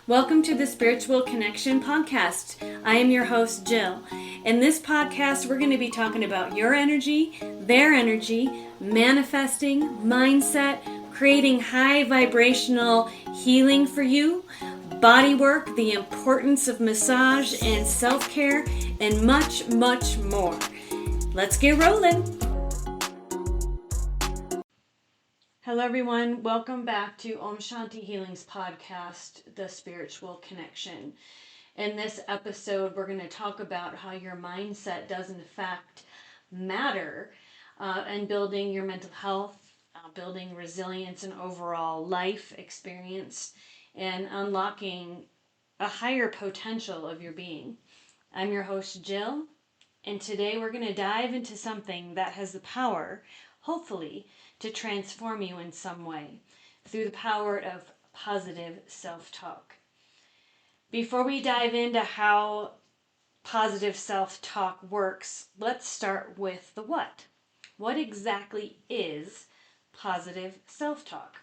Welcome to the Spiritual Connection Podcast. I am your host, Jill. In this podcast, we're going to be talking about your energy, their energy, manifesting, mindset, creating high vibrational healing for you, body work, the importance of massage and self-care, and much, much more. Let's get rolling. Hello everyone, welcome back to Om Shanti Healing's podcast, The Spiritual Connection. In this episode, we're going to talk about how your mindset does in fact matter in building your mental health, building resilience and overall life experience, and unlocking a higher potential of your being. I'm your host, Jill, and today we're going to dive into something that has the power, hopefully, to transform you in some way through the power of positive self-talk. Before we dive into how positive self-talk works, let's start with the what. What exactly is positive self-talk?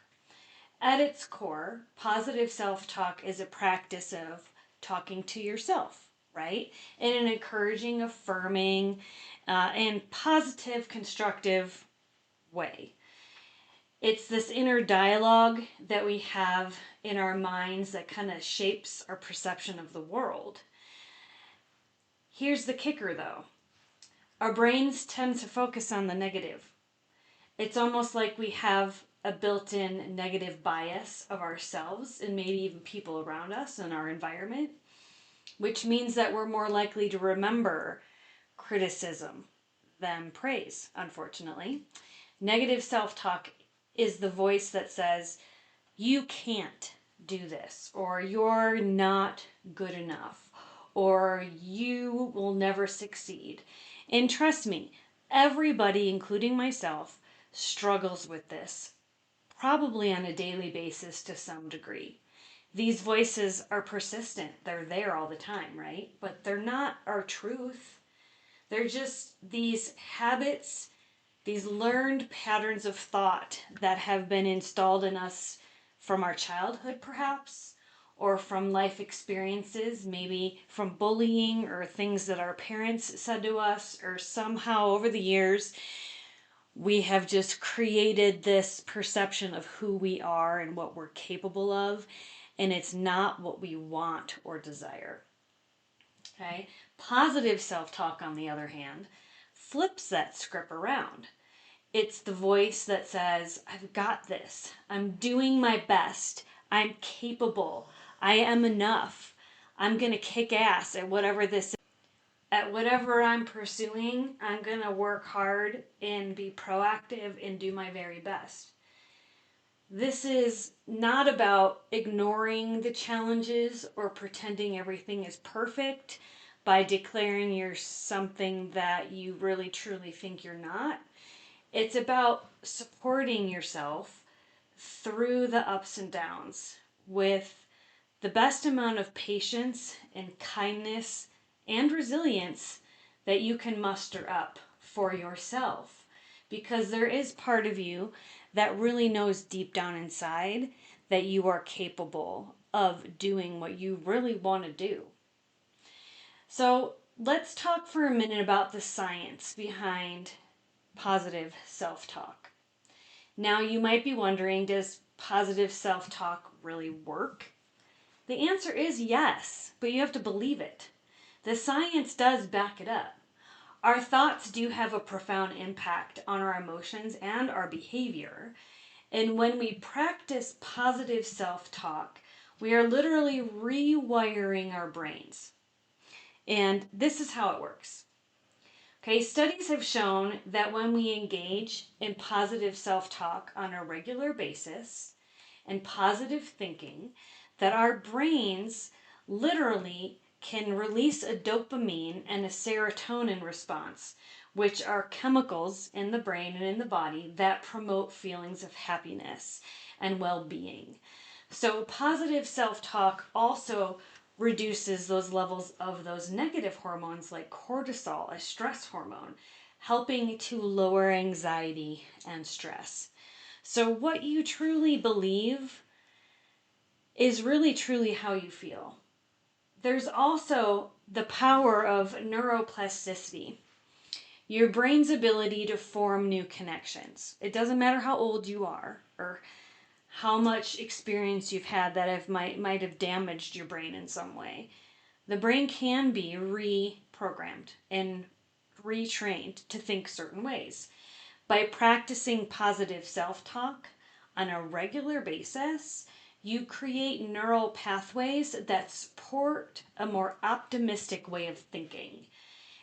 At its core, positive self-talk is a practice of talking to yourself, right? In an encouraging, affirming, and positive, constructive way. It's this inner dialogue that we have in our minds that kind of shapes our perception of the world. Here's the kicker though. Our brains tend to focus on the negative. It's almost like we have a built-in negative bias of ourselves and maybe even people around us and our environment, which means that we're more likely to remember criticism than praise, unfortunately. Negative self-talk is the voice that says, you can't do this, or you're not good enough, or you will never succeed. And trust me, everybody, including myself, struggles with this, probably on a daily basis to some degree. These voices are persistent. They're there all the time, right? But they're not our truth. They're just these habits, these learned patterns of thought that have been installed in us from our childhood, perhaps, or from life experiences, maybe from bullying or things that our parents said to us, or somehow over the years, we have just created this perception of who we are and what we're capable of, and it's not what we want or desire. Okay? Positive self-talk, on the other hand, flips that script around. It's the voice that says, I've got this. I'm doing my best. I'm capable. I am enough. I'm going to kick ass at whatever this is. At whatever I'm pursuing, I'm going to work hard and be proactive and do my very best. This is not about ignoring the challenges or pretending everything is perfect by declaring you're something that you really truly think you're not. It's about supporting yourself through the ups and downs with the best amount of patience and kindness and resilience that you can muster up for yourself. Because there is part of you that really knows deep down inside that you are capable of doing what you really want to do. So let's talk for a minute about the science behind positive self-talk. Now you might be wondering, does positive self-talk really work? The answer is yes, but you have to believe it. The science does back it up. Our thoughts do have a profound impact on our emotions and our behavior. And when we practice positive self-talk, we are literally rewiring our brains. And this is how it works. Okay, studies have shown that when we engage in positive self-talk on a regular basis and positive thinking, that our brains literally can release a dopamine and a serotonin response, which are chemicals in the brain and in the body that promote feelings of happiness and well-being. So positive self-talk also reduces those levels of those negative hormones like cortisol, a stress hormone, helping to lower anxiety and stress. So what you truly believe is really truly how you feel. There's also the power of neuroplasticity, your brain's ability to form new connections. It doesn't matter how old you are or how much experience you've had that might have damaged your brain in some way. The brain can be reprogrammed and retrained to think certain ways. By practicing positive self-talk on a regular basis, you create neural pathways that support a more optimistic way of thinking.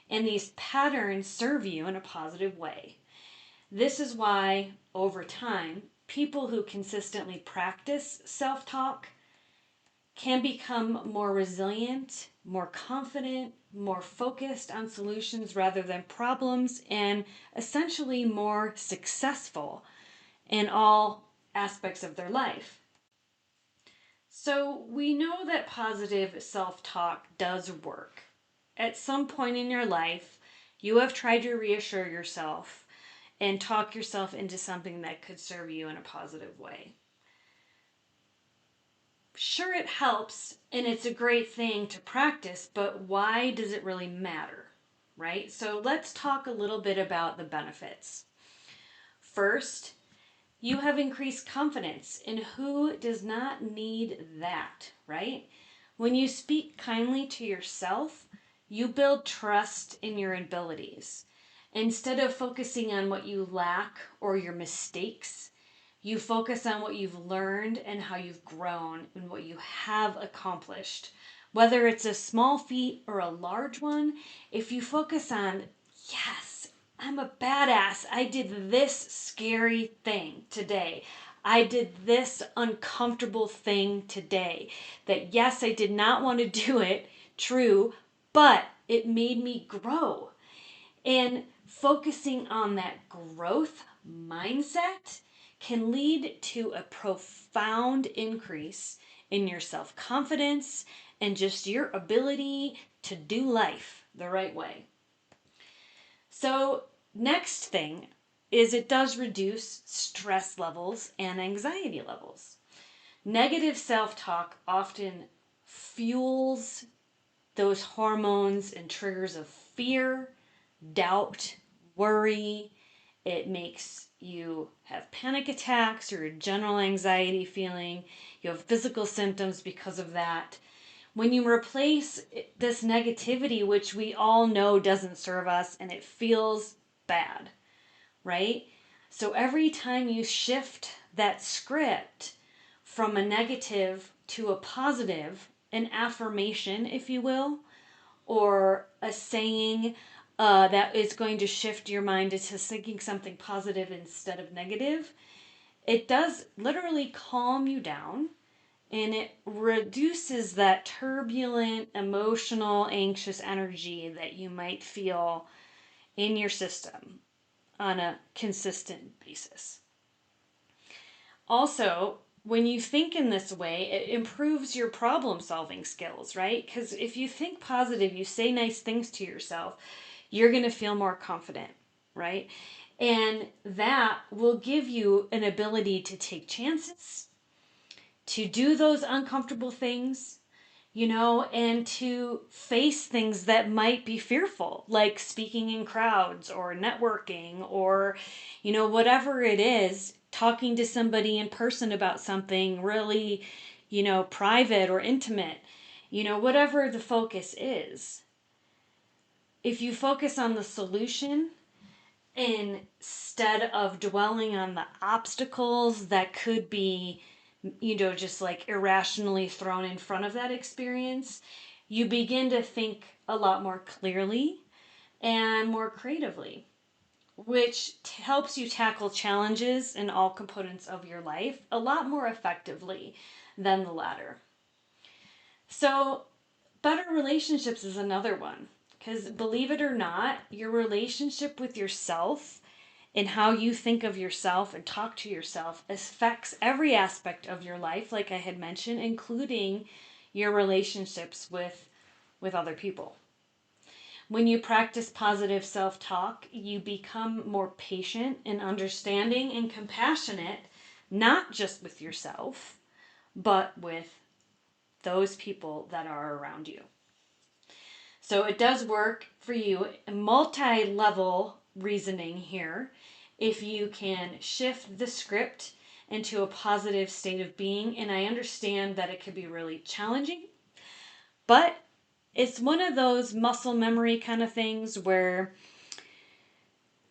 And these patterns serve you in a positive way. This is why, over time, people who consistently practice self-talk can become more resilient, more confident, more focused on solutions rather than problems, and essentially more successful in all aspects of their life. So we know that positive self-talk does work. At some point in your life, you have tried to reassure yourself and talk yourself into something that could serve you in a positive way. Sure, it helps and it's a great thing to practice, but why does it really matter, right? So let's talk a little bit about the benefits. First, you have increased confidence, and who does not need that, right? When you speak kindly to yourself, you build trust in your abilities. Instead of focusing on what you lack or your mistakes, you focus on what you've learned and how you've grown and what you have accomplished. Whether it's a small feat or a large one, if you focus on, yes, I'm a badass. I did this scary thing today. I did this uncomfortable thing today. That yes, I did not want to do it, true, but it made me grow. And focusing on that growth mindset can lead to a profound increase in your self-confidence and just your ability to do life the right way. So, next thing is it does reduce stress levels and anxiety levels. Negative self-talk often fuels those hormones and triggers of fear, doubt, worry. It makes you have panic attacks or a general anxiety feeling. You have physical symptoms because of that. When you replace this negativity, which we all know doesn't serve us and it feels bad, right? So every time you shift that script from a negative to a positive, an affirmation, if you will, or a saying that is going to shift your mind into thinking something positive instead of negative, it does literally calm you down and it reduces that turbulent, emotional, anxious energy that you might feel in your system on a consistent basis. Also, when you think in this way, it improves your problem solving skills, right? Because if you think positive, you say nice things to yourself, you're going to feel more confident, right? And that will give you an ability to take chances, to do those uncomfortable things, and to face things that might be fearful, like speaking in crowds or networking or, whatever it is, talking to somebody in person about something really, private or intimate, whatever the focus is. If you focus on the solution instead of dwelling on the obstacles that could be just like irrationally thrown in front of that experience, you begin to think a lot more clearly and more creatively, which helps you tackle challenges in all components of your life a lot more effectively than the latter. So, better relationships is another one, because believe it or not, your relationship with yourself and how you think of yourself and talk to yourself affects every aspect of your life, like I had mentioned, including your relationships with other people. When you practice positive self-talk, you become more patient and understanding and compassionate, not just with yourself, but with those people that are around you. So it does work for you, multi-level reasoning here. If you can shift the script into a positive state of being, and I understand that it could be really challenging, but it's one of those muscle memory kind of things where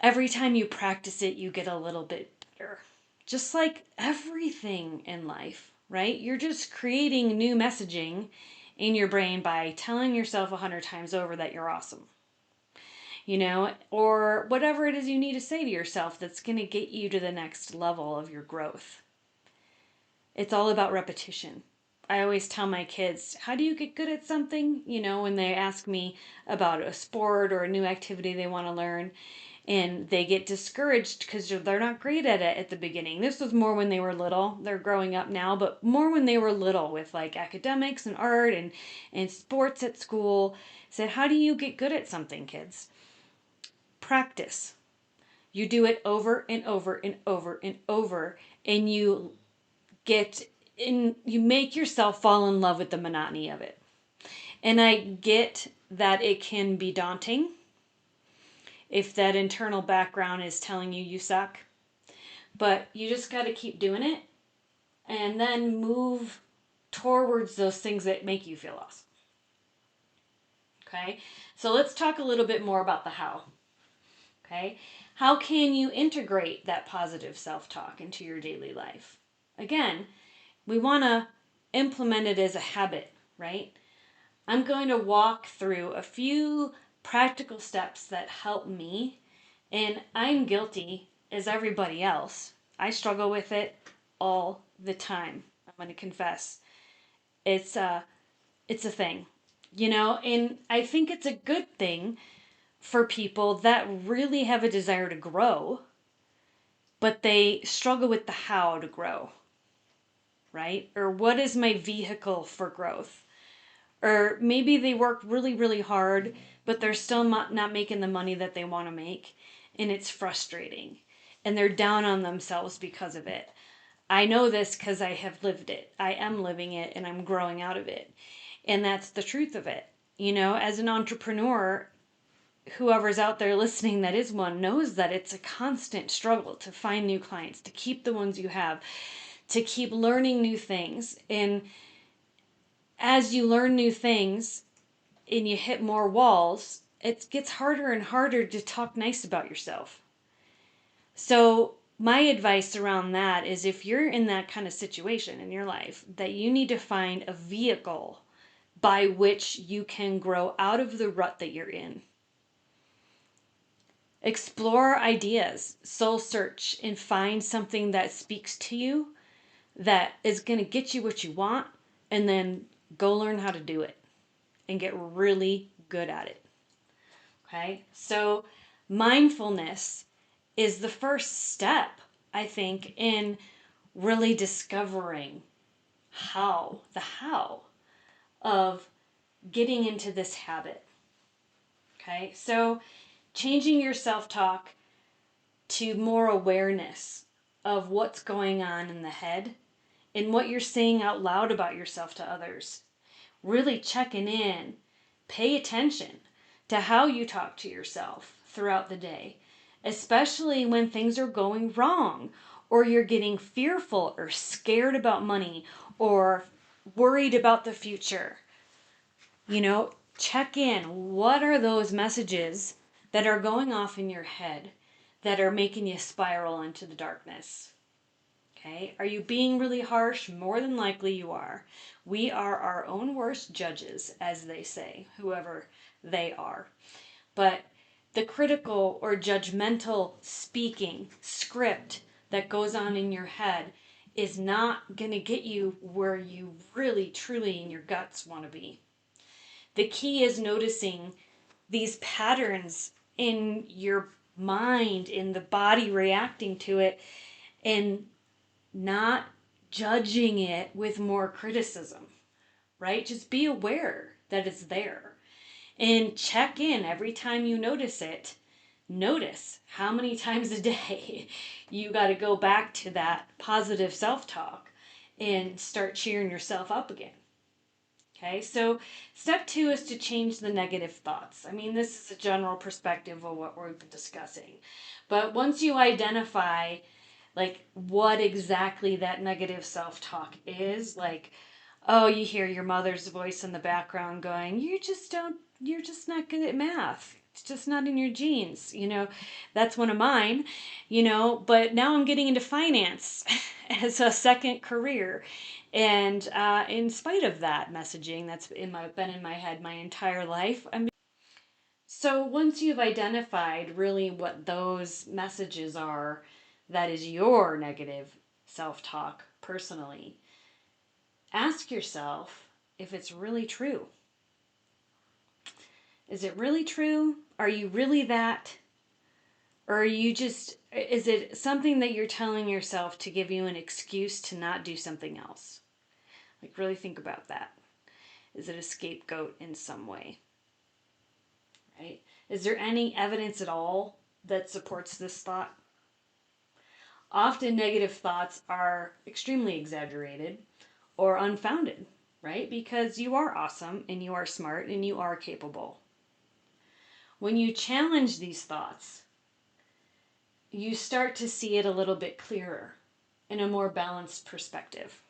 every time you practice it, you get a little bit better. Just like everything in life, right? You're just creating new messaging in your brain by telling yourself 100 times over that you're awesome. Or whatever it is you need to say to yourself that's going to get you to the next level of your growth. It's all about repetition. I always tell my kids, how do you get good at something? When they ask me about a sport or a new activity they want to learn, and they get discouraged because they're not great at it at the beginning. This was more when they were little. They're growing up now, but more when they were little with like academics and art and sports at school. Said, how do you get good at something, kids? Practice. You do it over and over and over and over, and you make yourself fall in love with the monotony of it. And I get that it can be daunting if that internal background is telling you suck. But you just got to keep doing it and then move towards those things that make you feel awesome. Okay? So let's talk a little bit more about the how. Okay? How can you integrate that positive self-talk into your daily life? Again, we want to implement it as a habit, right? I'm going to walk through a few practical steps that help me, and I'm guilty as everybody else. I struggle with it all the time. I'm going to confess. It's a thing, and I think it's a good thing for people that really have a desire to grow, but they struggle with the how to grow, right? Or what is my vehicle for growth? Or maybe they work really, really hard, but they're still not making the money that they want to make, and it's frustrating, and they're down on themselves because of it. I know this because I have lived it. I am living it, and I'm growing out of it. And that's the truth of it. As an entrepreneur, whoever's out there listening that is one knows that it's a constant struggle to find new clients, to keep the ones you have, to keep learning new things. And as you learn new things and you hit more walls, it gets harder and harder to talk nice about yourself. So my advice around that is, if you're in that kind of situation in your life, that you need to find a vehicle by which you can grow out of the rut that you're in. Explore ideas, soul search, and find something that speaks to you that is going to get you what you want, and then go learn how to do it and get really good at it. Okay? So mindfulness is the first step, I think, in really discovering the how of getting into this habit. Okay? So changing your self-talk to more awareness of what's going on in the head and what you're saying out loud about yourself to others. Really checking in. Pay attention to how you talk to yourself throughout the day, especially when things are going wrong, or you're getting fearful or scared about money or worried about the future. Check in. What are those messages that are going off in your head that are making you spiral into the darkness? Okay? Are you being really harsh? More than likely you are. We are our own worst judges, as they say, whoever they are. But the critical or judgmental speaking script that goes on in your head is not going to get you where you really, truly in your guts want to be. The key is noticing these patterns in your mind, in the body reacting to it, and not judging it with more criticism, right? Just be aware that it's there and check in every time you notice it. Notice how many times a day you got to go back to that positive self-talk and start cheering yourself up again. Okay, so step 2 is to change the negative thoughts. I mean, this is a general perspective of what we're discussing. But once you identify like what exactly that negative self-talk is, like, oh, you hear your mother's voice in the background going, you're just not good at math. It's just not in your genes. That's one of mine, but now I'm getting into finance as a second career. And in spite of that messaging that's been in my head my entire life, so once you've identified really what those messages are, that is your negative self-talk personally, ask yourself if it's really true. Is it really true? Are you really that? Or is it something that you're telling yourself to give you an excuse to not do something else? Like, really think about that. Is it a scapegoat in some way? Right? Is there any evidence at all that supports this thought? Often negative thoughts are extremely exaggerated or unfounded, right? Because you are awesome and you are smart and you are capable. When you challenge these thoughts, you start to see it a little bit clearer in a more balanced perspective.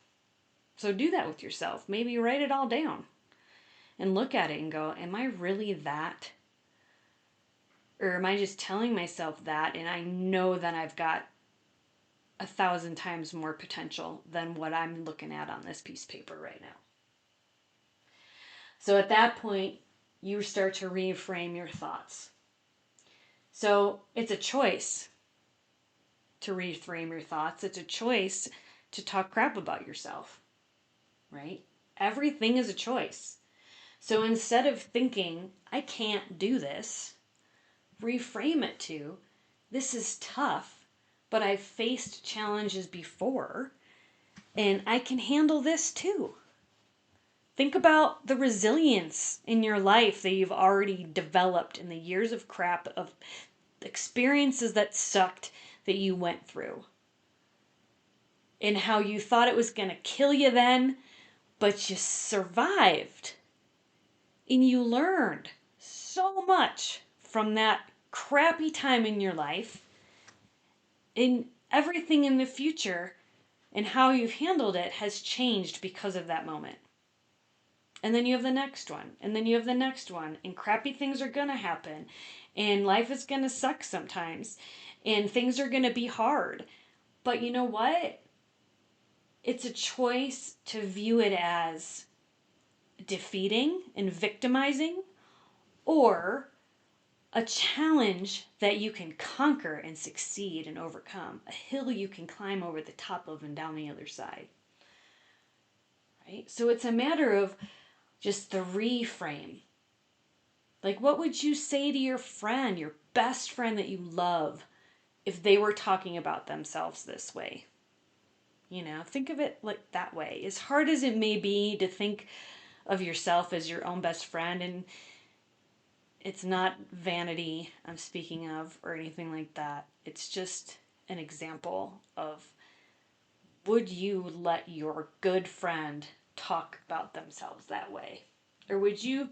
So do that with yourself. Maybe write it all down and look at it and go, am I really that? Or am I just telling myself that and I know that I've got 1,000 times more potential than what I'm looking at on this piece of paper right now? So at that point, you start to reframe your thoughts. So it's a choice to reframe your thoughts. It's a choice to talk crap about yourself, right? Everything is a choice. So instead of thinking, I can't do this, reframe it to, this is tough, but I've faced challenges before and I can handle this too. Think about the resilience in your life that you've already developed in the years of crap, of experiences that sucked that you went through. And how you thought it was going to kill you then, but you survived. And you learned so much from that crappy time in your life. And everything in the future and how you've handled it has changed because of that moment. And then you have the next one, and then you have the next one, and crappy things are going to happen, and life is going to suck sometimes, and things are going to be hard. But you know what? It's a choice to view it as defeating and victimizing, or a challenge that you can conquer and succeed and overcome, a hill you can climb over the top of and down the other side. Right? So it's a matter of just the reframe. Like, what would you say to your friend, your best friend that you love, if they were talking about themselves this way? Think of it like that way. As hard as it may be to think of yourself as your own best friend, and it's not vanity I'm speaking of or anything like that. It's just an example of, would you let your good friend talk about themselves that way? Or would you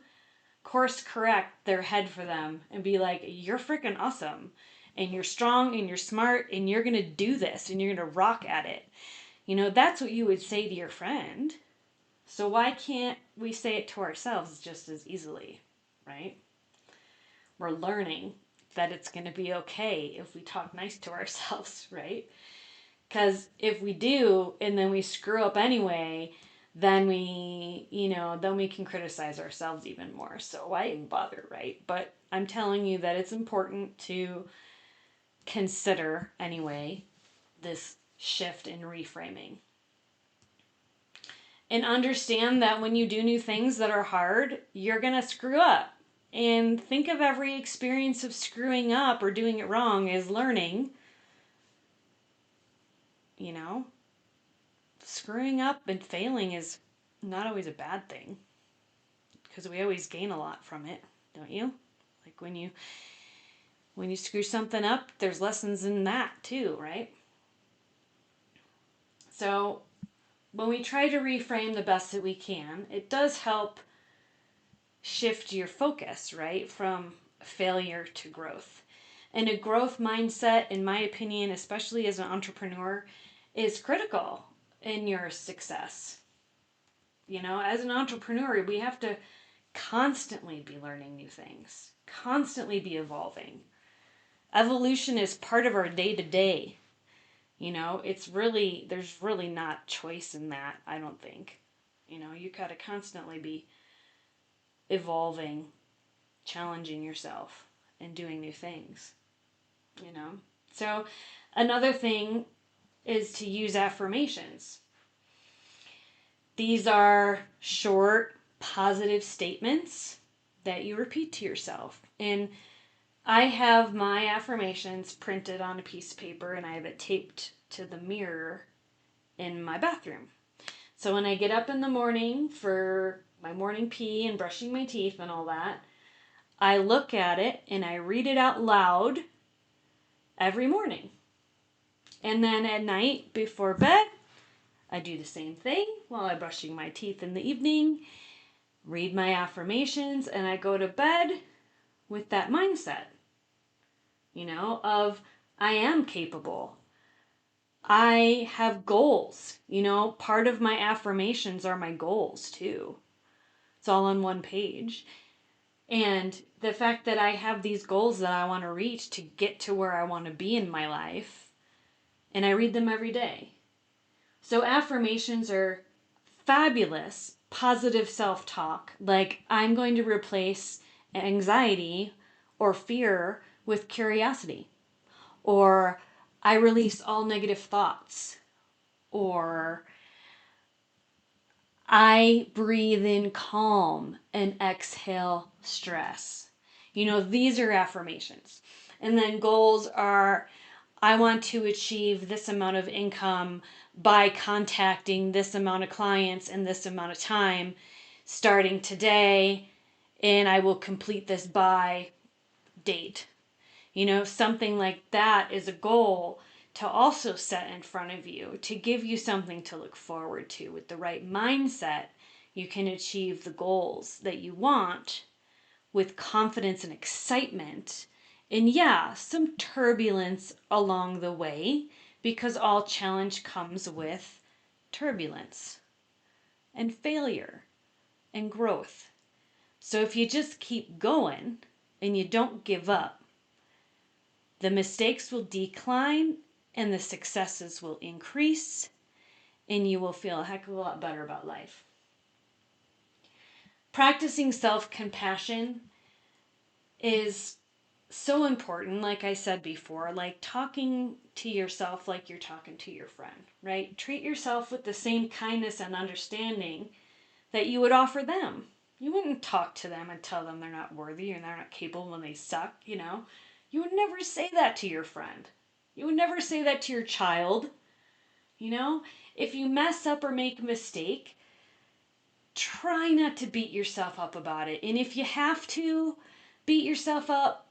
course correct their head for them and be like, you're freaking awesome and you're strong and you're smart and you're going to do this and you're going to rock at it? That's what you would say to your friend. So why can't we say it to ourselves just as easily, right? We're learning that it's going to be okay if we talk nice to ourselves, right? Because if we do and then we screw up anyway, then we can criticize ourselves even more. So why even bother, right? But I'm telling you that it's important to consider anyway this shift in reframing. And understand that when you do new things that are hard, you're going to screw up. And think of every experience of screwing up or doing it wrong as learning. Screwing up and failing is not always a bad thing, because we always gain a lot from it, don't you? Like when you screw something up, there's lessons in that too, right? So when we try to reframe the best that we can, it does help shift your focus, right? From failure to growth. And a growth mindset, in my opinion, especially as an entrepreneur, is critical in your success. As an entrepreneur, we have to constantly be learning new things, constantly be evolving. Evolution is part of our day to day. There's really not choice in that, I don't think. You got to constantly be evolving, challenging yourself, and doing new things. So another thing is to use affirmations. These are short, positive statements that you repeat to yourself. And I have my affirmations printed on a piece of paper, and I have it taped to the mirror in my bathroom. So when I get up in the morning for my morning pee and brushing my teeth and all that, I look at it and I read it out loud every morning. And then at night before bed, I do the same thing while I'm brushing my teeth in the evening, read my affirmations, and I go to bed with that mindset, of I am capable. I have goals. Part of my affirmations are my goals too. It's all on one page. And the fact that I have these goals that I want to reach to get to where I want to be in my life, and I read them every day. So affirmations are fabulous, positive self-talk. Like, I'm going to replace anxiety or fear with curiosity. Or I release all negative thoughts. Or I breathe in calm and exhale stress. These are affirmations. And then goals are, I want to achieve this amount of income by contacting this amount of clients in this amount of time starting today, and I will complete this by date. Something like that is a goal to also set in front of you to give you something to look forward to. With the right mindset, you can achieve the goals that you want with confidence and excitement. And yeah, some turbulence along the way, because all challenge comes with turbulence and failure and growth. So if you just keep going and you don't give up, the mistakes will decline and the successes will increase, and you will feel a heck of a lot better about life. Practicing self-compassion is so important, like I said before, like talking to yourself like you're talking to your friend, right? Treat yourself with the same kindness and understanding that you would offer them. You wouldn't talk to them and tell them they're not worthy and they're not capable when they suck, You would never say that to your friend. You would never say that to your child. If you mess up or make a mistake, try not to beat yourself up about it. And if you have to beat yourself up,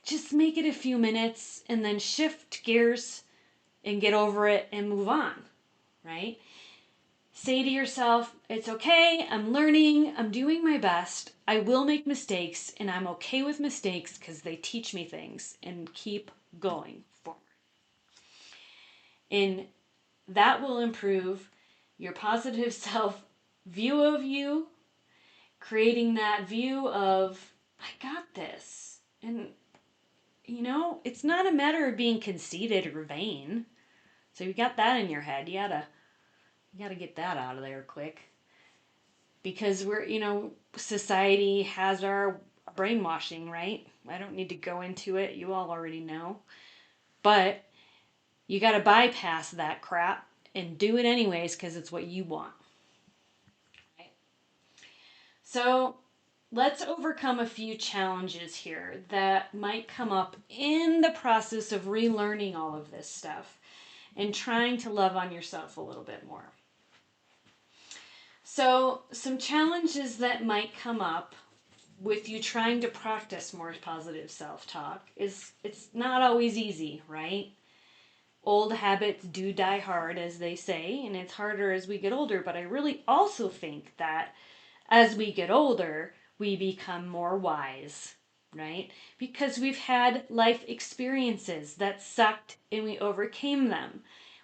just make it a few minutes and then shift gears and get over it and move on, right? Say to yourself, it's okay, I'm learning, I'm doing my best, I will make mistakes, and I'm okay with mistakes because they teach me things, and keep going forward. And that will improve your positive self view of you, creating that view of, I got this. And, it's not a matter of being conceited or vain. So you got that in your head, you gotta get that out of there quick. Because society has our brainwashing, right? I don't need to go into it. You all already know. But you gotta bypass that crap and do it anyways because it's what you want. Right? So let's overcome a few challenges here that might come up in the process of relearning all of this stuff and trying to love on yourself a little bit more. So some challenges that might come up with you trying to practice more positive self-talk is it's not always easy, right? Old habits do die hard, as they say, and it's harder as we get older. But I really also think that as we get older, we become more wise, right? Because we've had life experiences that sucked and we overcame them.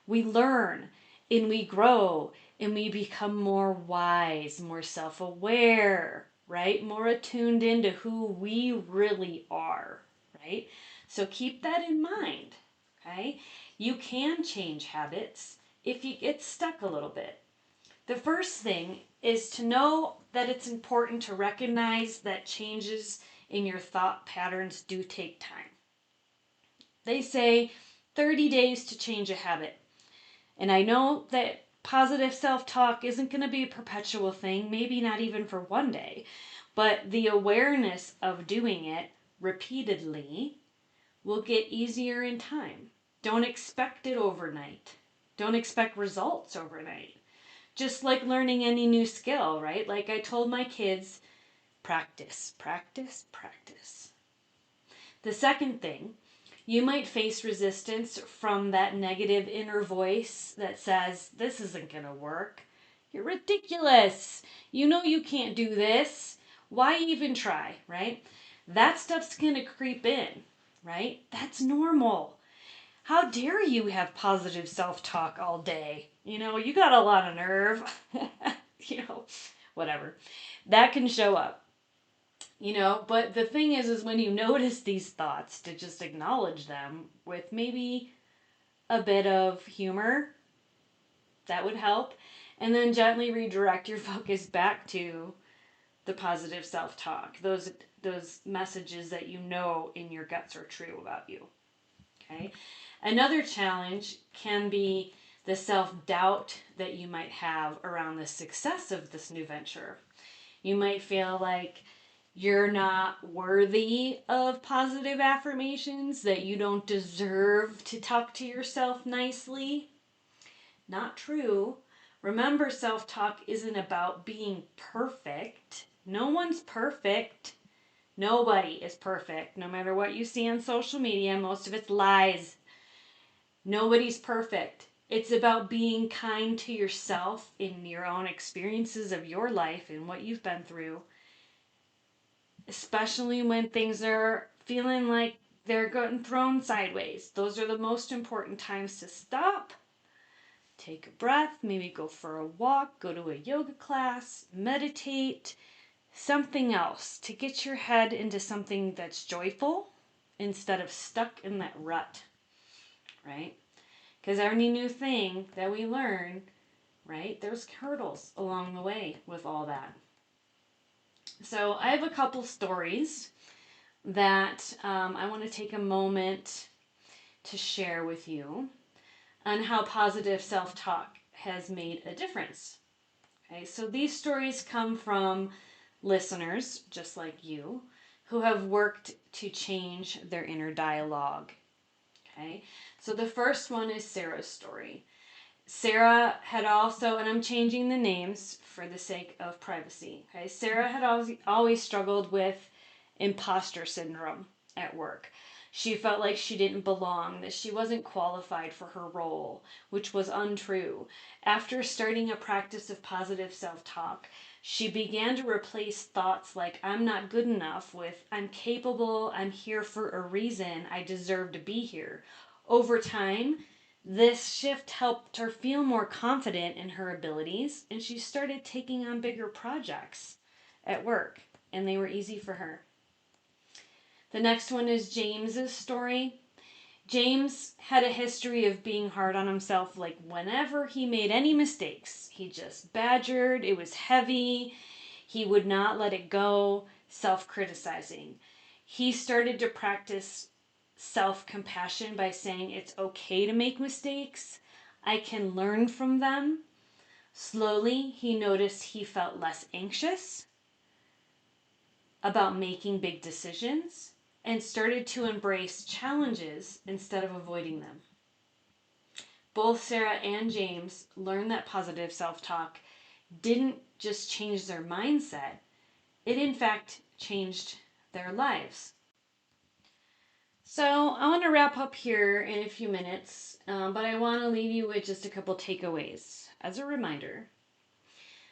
We learn and we grow and we become more wise, more self aware, right? More attuned into who we really are, right? So keep that in mind, okay? You can change habits if you get stuck a little bit. The first thing is to know that it's important to recognize that changes in your thought patterns do take time. They say 30 days to change a habit. And I know that positive self-talk isn't going to be a perpetual thing, maybe not even for one day, but the awareness of doing it repeatedly will get easier in time. Don't expect it overnight. Don't expect results overnight. Just like learning any new skill, right? Like I told my kids, practice, practice, practice. The second thing, you might face resistance from that negative inner voice that says, this isn't going to work. You're ridiculous. You know you can't do this. Why even try, right? That stuff's going to creep in, right? That's normal. How dare you have positive self-talk all day? You got a lot of nerve. Whatever. That can show up. But the thing is when you notice these thoughts, to just acknowledge them with maybe a bit of humor, that would help. And then gently redirect your focus back to the positive self-talk. Those messages that you know in your guts are true about you. Okay? Another challenge can be the self-doubt that you might have around the success of this new venture. You might feel like you're not worthy of positive affirmations, that you don't deserve to talk to yourself nicely. Not true. Remember, self-talk isn't about being perfect. No one's perfect. Nobody is perfect. No matter what you see on social media, most of it's lies. Nobody's perfect. It's about being kind to yourself in your own experiences of your life and what you've been through. Especially when things are feeling like they're getting thrown sideways. Those are the most important times to stop, take a breath, maybe go for a walk, go to a yoga class, meditate, something else to get your head into something that's joyful instead of stuck in that rut, right? Because any new thing that we learn, right, there's hurdles along the way with all that. So I have a couple stories that I want to take a moment to share with you on how positive self-talk has made a difference. Okay, so these stories come from listeners, just like you, who have worked to change their inner dialogue. Okay, so the first one is Sarah's story. Sarah had also, and I'm changing the names for the sake of privacy. Okay, Sarah had always struggled with imposter syndrome at work. She felt like she didn't belong, that she wasn't qualified for her role, which was untrue. After starting a practice of positive self-talk, she began to replace thoughts like, I'm not good enough, with, I'm capable, I'm here for a reason, I deserve to be here. Over time, this shift helped her feel more confident in her abilities, and she started taking on bigger projects at work, and they were easy for her. The next one is James's story. James had a history of being hard on himself, like whenever he made any mistakes, he just badgered, it was heavy, he would not let it go, self-criticizing. He started to practice self-compassion by saying it's okay to make mistakes, I can learn from them. Slowly, he noticed he felt less anxious about making big decisions and started to embrace challenges instead of avoiding them. Both Sarah and James learned that positive self-talk didn't just change their mindset, it in fact changed their lives. So I want to wrap up here in a few minutes, but I want to leave you with just a couple takeaways as a reminder.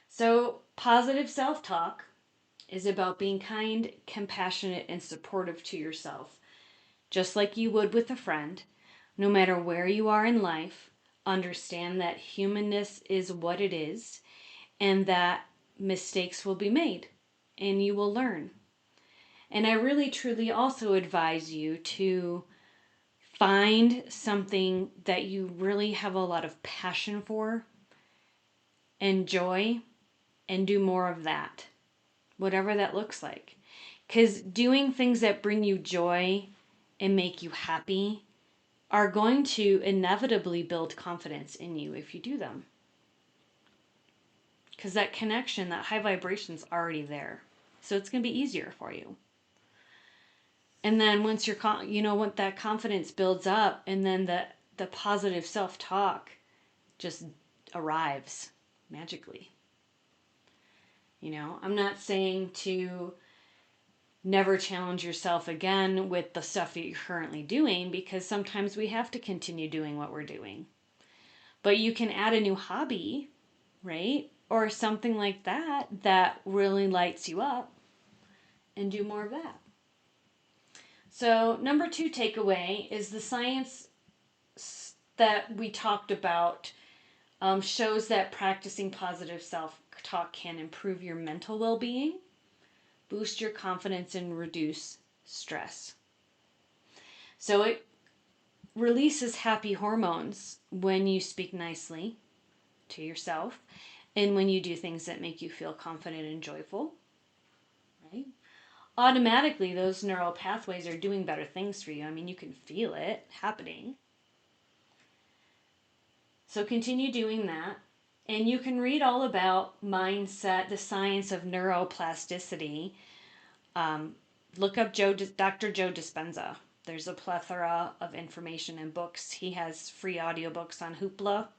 So, positive self talk is about being kind, compassionate, and supportive to yourself, just like you would with a friend. No matter where you are in life, understand that humanness is what it is and that mistakes will be made and you will learn. And I really truly also advise you to find something that you really have a lot of passion for, enjoy, and do more of that, whatever that looks like. Because doing things that bring you joy and make you happy are going to inevitably build confidence in you if you do them. Because that connection, that high vibration is already there. So it's going to be easier for you. And then once when that confidence builds up, and then the positive self-talk just arrives magically. I'm not saying to never challenge yourself again with the stuff that you're currently doing, because sometimes we have to continue doing what we're doing. But you can add a new hobby, right? Or something like that really lights you up, and do more of that. So, number 2 takeaway is the science that we talked about shows that practicing positive self-talk can improve your mental well-being, boost your confidence, and reduce stress. So it releases happy hormones when you speak nicely to yourself and when you do things that make you feel confident and joyful, right? Automatically, those neural pathways are doing better things for you. I mean, you can feel it happening. So continue doing that. And you can read all about mindset, the science of neuroplasticity. Look up Dr. Joe Dispenza. There's a plethora of information and books. He has free audiobooks on Hoopla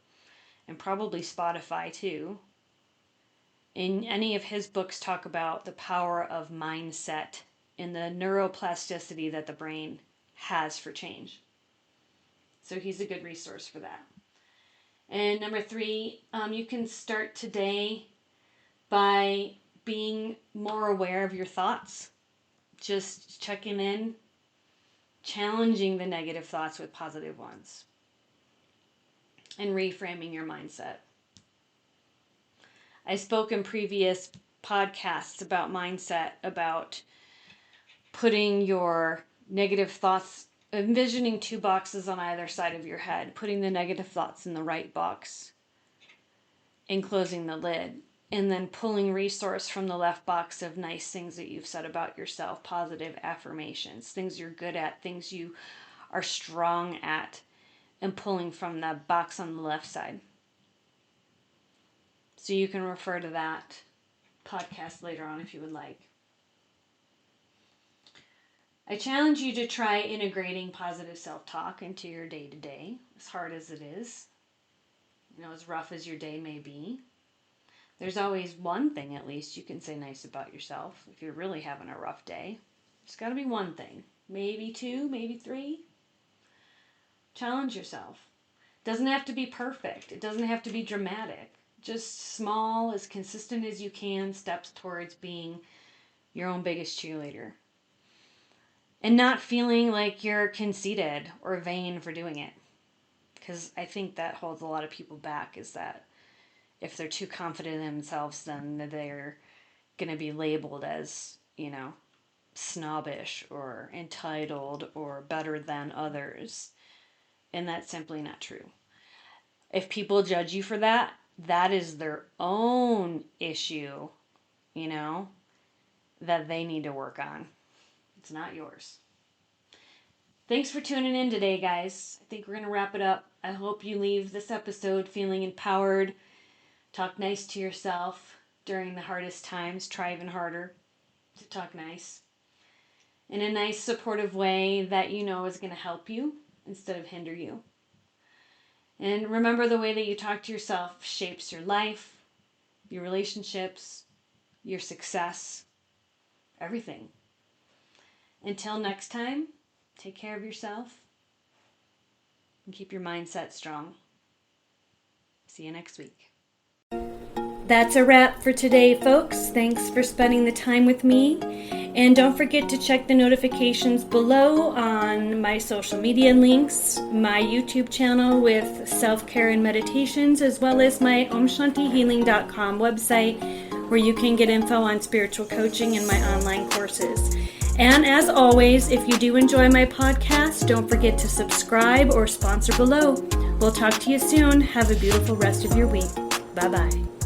and probably Spotify too. And any of his books talk about the power of mindset and the neuroplasticity that the brain has for change. So he's a good resource for that. And number 3, you can start today by being more aware of your thoughts. Just checking in, challenging the negative thoughts with positive ones, and reframing your mindset. I spoke in previous podcasts about mindset, about putting your negative thoughts, envisioning 2 boxes on either side of your head, putting the negative thoughts in the right box and closing the lid, and then pulling resource from the left box of nice things that you've said about yourself, positive affirmations, things you're good at, things you are strong at, and pulling from the box on the left side. So you can refer to that podcast later on if you would like. I challenge you to try integrating positive self-talk into your day-to-day, as hard as it is, as rough as your day may be. There's always one thing at least you can say nice about yourself if you're really having a rough day. There's got to be one thing, maybe 2, maybe 3. Challenge yourself. It doesn't have to be perfect. It doesn't have to be dramatic. Just small, as consistent as you can, steps towards being your own biggest cheerleader. And not feeling like you're conceited or vain for doing it. Because I think that holds a lot of people back, is that if they're too confident in themselves, then they're going to be labeled as, snobbish or entitled or better than others. And that's simply not true. If people judge you for that, that is their own issue, that they need to work on. It's not yours. Thanks for tuning in today, guys. I think we're going to wrap it up. I hope you leave this episode feeling empowered. Talk nice to yourself during the hardest times. Try even harder to talk nice. In a nice, supportive way that is going to help you instead of hinder you. And remember, the way that you talk to yourself shapes your life, your relationships, your success, everything. Until next time, Take care of yourself and keep your mindset strong. See you next week. That's a wrap for today, folks. Thanks for spending the time with me. And don't forget to check the notifications below on my social media links, my YouTube channel with self-care and meditations, as well as my omshantihealing.com website where you can get info on spiritual coaching and my online courses. And as always, if you do enjoy my podcast, don't forget to subscribe or sponsor below. We'll talk to you soon. Have a beautiful rest of your week. Bye-bye.